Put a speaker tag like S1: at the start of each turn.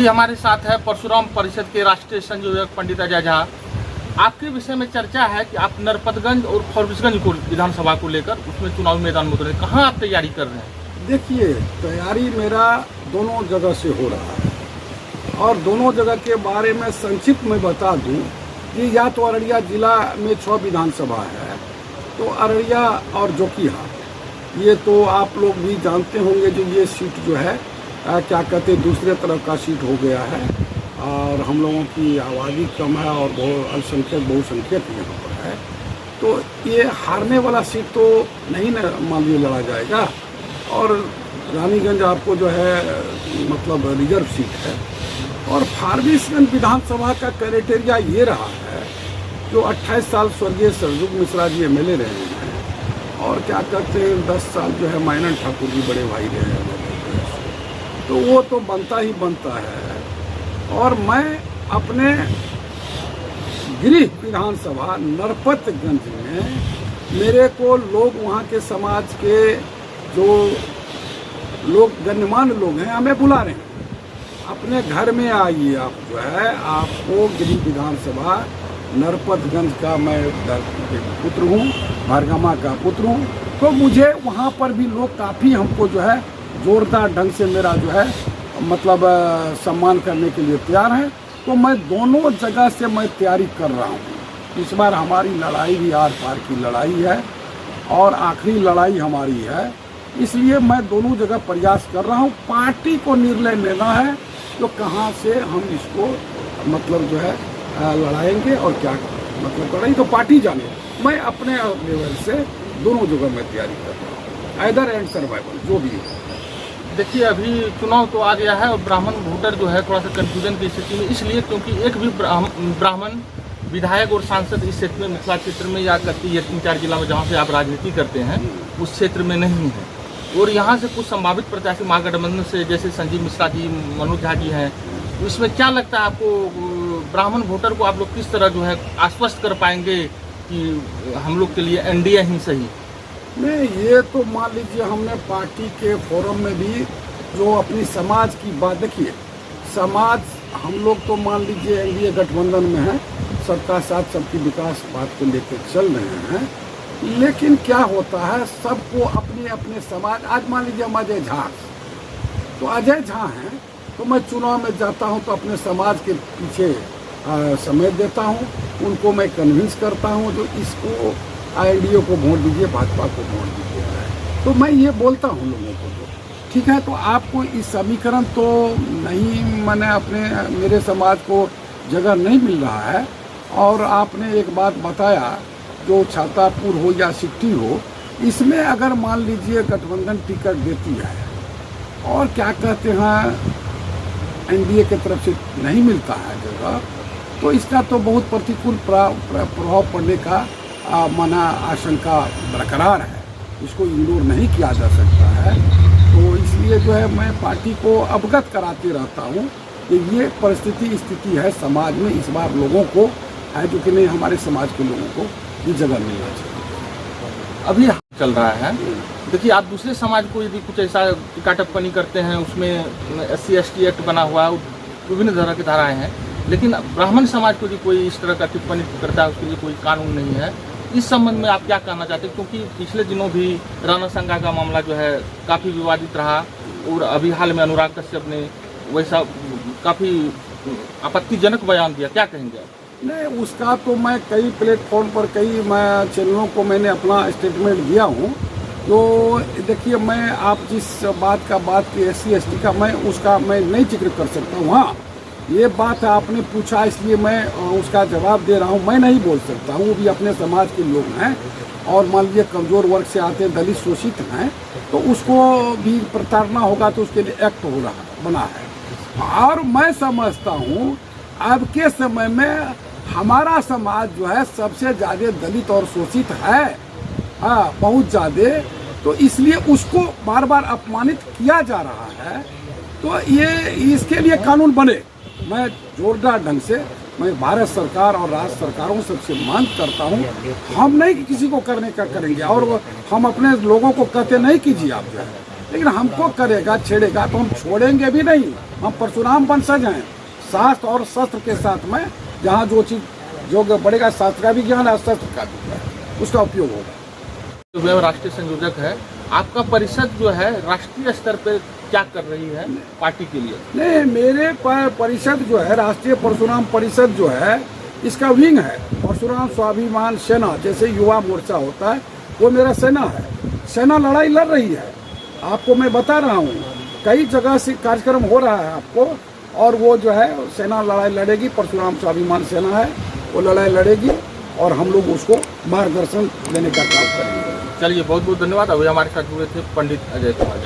S1: अभी हमारे साथ है परशुराम परिषद के राष्ट्रीय संयोजक पंडित अजय झा। आपके विषय में चर्चा है कि आप नरपतगंज और फॉरबिसगंज को विधानसभा को लेकर उसमें चुनावी मैदान में उतरे, कहाँ आप तैयारी कर रहे हैं?
S2: देखिए, तैयारी मेरा दोनों जगह से हो रहा है और दोनों जगह के बारे में संक्षिप्त में बता दूं कि या तो अररिया जिला में 6 विधानसभा है, तो अररिया और जोकीहाट, ये तो आप लोग भी जानते होंगे। जो ये सीट जो है क्या कहते हैं, दूसरे तरफ का सीट हो गया है और हम लोगों की आबादी कम है और अल्पसंख्यक बहुसंख्यक यहाँ पर है, तो ये हारने वाला सीट तो नहीं न मान लीजिए लड़ा जाएगा। और रानीगंज आपको जो है मतलब रिजर्व सीट है। और फारबिसगंज विधानसभा का क्राइटेरिया ये रहा है, जो 28 साल स्वर्गीय सरजुग मिश्रा जी एमएलए रहे हैं और क्या कहते हैं 10 साल जो है मायनन ठाकुर जी बड़े भाई रहे हैं, तो वो तो बनता ही बनता है। और मैं अपने गृह विधानसभा नरपतगंज में मेरे को लोग वहाँ के समाज के जो लोग गण्यमान्य लोग हैं हमें बुला रहे हैं, अपने घर में आइए। आप जो है आपको गृह विधानसभा नरपतगंज का मैं पुत्र हूँ, भार्गमा का पुत्र हूँ, तो मुझे वहाँ पर भी लोग काफ़ी हमको जो है जोरदार ढंग से मेरा जो है मतलब सम्मान करने के लिए तैयार है। तो मैं दोनों जगह से मैं तैयारी कर रहा हूँ। इस बार हमारी लड़ाई भी आर पार की लड़ाई है और आखिरी लड़ाई हमारी है, इसलिए मैं दोनों जगह प्रयास कर रहा हूँ। पार्टी को निर्णय लेना है तो कहाँ से हम इसको मतलब जो है लड़ाएंगे और क्या मतलब करेंगे, तो पार्टी जाने। मैं अपने लेवल से दोनों जगह में तैयारी कर रहा हूँ, आइदर एंड सर्वाइवल जो भी हो।
S1: देखिए, अभी चुनाव तो आ गया है और ब्राह्मण वोटर जो है थोड़ा सा कन्फ्यूजन की स्थिति में, इसलिए क्योंकि एक भी ब्राह्मण विधायक और सांसद इस क्षेत्र में, मिथिला क्षेत्र में या करती है 3-4 जिला में जहाँ से आप राजनीति करते हैं उस क्षेत्र में नहीं है। और यहाँ से कुछ संभावित प्रत्याशी महागठबंधन से जैसे संजीव मिश्रा जी, मनोज झा जी हैं, इसमें क्या लगता है आपको ब्राह्मण वोटर को आप लोग किस तरह जो है आश्वस्त कर पाएंगे कि हम लोग के लिए एनडीए ही सही?
S2: नहीं, ये तो मान लीजिए हमने पार्टी के फोरम में भी जो अपनी समाज की बात, देखिए समाज हम लोग तो मान लीजिए एनडीए गठबंधन में है, सबका साथ सबकी विकास बात को लेकर चल रहे हैं, लेकिन क्या होता है सबको अपने अपने समाज, आज मान लीजिए हम अजय झा, तो अजय झा हैं तो मैं चुनाव में जाता हूं तो अपने समाज के पीछे समय देता हूं, उनको मैं कन्विंस करता हूं जो इसको एनडीए को वोट दीजिए, भाजपा को वोट दीजिए। तो मैं ये बोलता हूँ लोगों को, तो ठीक है, तो आपको इस समीकरण तो नहीं, मैंने अपने मेरे समाज को जगह नहीं मिल रहा है। और आपने एक बात बताया जो छातापुर हो या सिट्टी हो, इसमें अगर मान लीजिए गठबंधन टिकट देती है और क्या कहते हैं एनडीए की तरफ से नहीं मिलता है जगह, तो इसका तो बहुत प्रतिकूल प्रभाव पड़ने का माना आशंका बरकरार है, इसको इग्नोर नहीं किया जा सकता है। तो इसलिए जो है मैं पार्टी को अवगत कराते रहता हूँ कि ये परिस्थिति स्थिति है समाज में, इस बार लोगों को है जो कि नहीं, हमारे समाज के लोगों को ये जगह मिलना चाहिए।
S1: अभी चल रहा है, देखिए आप दूसरे समाज को यदि कुछ ऐसा टिका टप्पणी करते हैं, उसमें SC/ST एक्ट बना हुआ है, विभिन्न तरह की धाराएँ हैं, लेकिन ब्राह्मण समाज को यदि कोई इस तरह का टिप्पणी करता है उसके लिए कोई कानून नहीं है। इस संबंध में आप क्या कहना चाहते हैं? क्योंकि पिछले दिनों भी राणा संघा का मामला जो है काफ़ी विवादित रहा और अभी हाल में अनुराग कश्यप ने वैसा काफ़ी आपत्तिजनक बयान दिया, क्या कहेंगे आप?
S2: नहीं, उसका तो मैं कई प्लेटफॉर्म पर कई मैं चैनलों को मैंने अपना स्टेटमेंट दिया हूँ। तो देखिए, मैं आप जिस बात की SC/ST का मैं नहीं जिक्र कर सकता हूँ। हाँ, ये बात आपने पूछा इसलिए मैं उसका जवाब दे रहा हूँ। मैं नहीं बोल सकता हूँ, वो भी अपने समाज के लोग हैं और मान लीजिए कमज़ोर वर्ग से आते हैं, दलित शोषित हैं, तो उसको भी प्रताड़ना होगा तो उसके लिए एक्ट हो रहा बना है। और मैं समझता हूँ अब के समय में हमारा समाज जो है सबसे ज़्यादा दलित और शोषित है, हाँ बहुत ज़्यादा, तो इसलिए उसको बार बार अपमानित किया जा रहा है। तो ये इसके लिए कानून बने। मैं जोरदार ढंग से मैं भारत सरकार और राज्य सरकारों सबसे मांग करता हूं, हम नहीं किसी को करने का करेंगे और हम अपने लोगों को कहते नहीं कीजिए आप जो है, लेकिन हमको करेगा छेड़ेगा तो हम छोड़ेंगे भी नहीं। हम परशुराम वंशज हैं, शास्त्र और शस्त्र के साथ में जहाँ जो चीज़ जो बढ़ेगा, शास्त्र का भी ज्ञान है, शस्त्र का भी ज्ञान, उसका उपयोग होगा।
S1: वे राष्ट्रीय संयोजक है, आपका परिषद जो है राष्ट्रीय स्तर पे क्या कर रही है पार्टी के लिए?
S2: नहीं, मेरे परिषद जो है राष्ट्रीय परशुराम परिषद जो है, इसका विंग है परशुराम स्वाभिमान सेना। जैसे युवा मोर्चा होता है, वो मेरा सेना है। सेना लड़ाई लड़ रही है, आपको मैं बता रहा हूँ, कई जगह से कार्यक्रम हो रहा है आपको, और वो जो है सेना लड़ाई लड़ेगी। परशुराम स्वाभिमान सेना है, वो लड़ाई लड़ेगी और हम लोग उसको मार्गदर्शन देने का काम करेंगे।
S1: चलिए, बहुत बहुत धन्यवाद। अभी हमारे साथ हुए थे पंडित अजय कुमार।